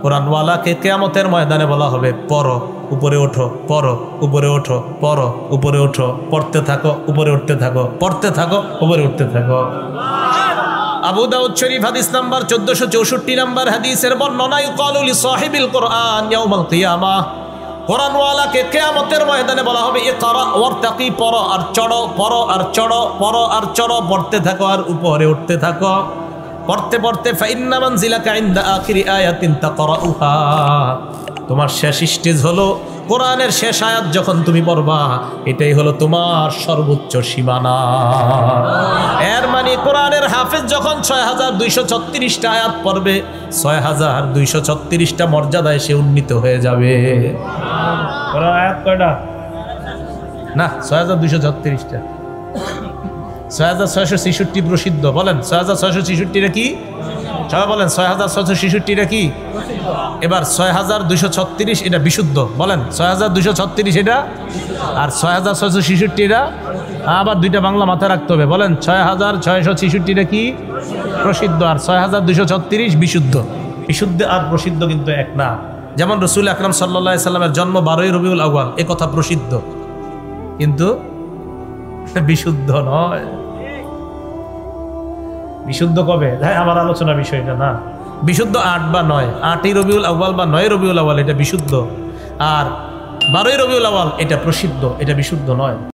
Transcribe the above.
কোরআনওয়ালাকে কিয়ামতের ময়দানে বলা হবে পড়ো, উপরে ওঠো, পড়ো, উপরে ওঠো, পড়ো, উপরে ওঠো, পড়তে থাকো, উপরে উঠতে থাকো, পড়তে থাকো, উপরে উঠতে থাকো। আবু দাউদ শরীফ হাদিস নাম্বার 1464 নাম্বার হাদিসের বর্ণনা, ইউকালু লিসাহিবিল কোরআন ইয়াউমাল কিয়ামাহ, কোরআনওয়ালাকে কিয়ামতের ময়দানে বলা হবে ইকরা ওয়ারতাকি, পড়ো আর চড়ো, পড়ো আর চড়ো, পড়ো আর চড়ো, পড়তে থাকো আর উপরে উঠতে থাকো, পড়তে পড়তে ফাইন্না মানজিলাকা ইনদা আখিরি আয়াতিন তাকরাউহা, তোমার শেষ স্টেজ হলো কোরআনের শেষ আয়াত যখন তুমি পড়বা, এটাই হলো তোমার সর্বোচ্চ সীমানা। এর মানে কোরআনের হাফেজ যখন 6236টা আয়াত পড়বে, 6236টা মর্যাদায় সে উন্নীত হয়ে যাবে। কোরআন আয়াত কয়টা? না, 6236টা। 6666 প্রসিদ্ধ, বলেন 6666টা কি? সবাই বলেন 6666টা কি? এবার 6236 এটা বিশুদ্ধ, বলেন 6236 এটা, আর 6666 এটা আবার দুইটা বাংলা মাথায় রাখতে হবে, বলেন 6666টা কি? প্রসিদ্ধ, আর 6236 বিশুদ্ধ। বিশুদ্ধ আর প্রসিদ্ধ কিন্তু এক না। যেমন রাসূল আকরাম সাল্লাল্লাহু আলাইহি সাল্লামের জন্ম 12ই রবিউল আউয়াল, এ কথা প্রসিদ্ধ, কিন্তু বিশুদ্ধ নয়। বিশুদ্ধ কবে? আমার আলোচনা বিষয়টা না। বিশুদ্ধ 8 বা 9, 8ই রবিউল আউয়াল বা 9ই রবিউল আউয়াল এটা বিশুদ্ধ, আর 12ই রবিউল আউয়াল এটা প্রসিদ্ধ, এটা বিশুদ্ধ নয়।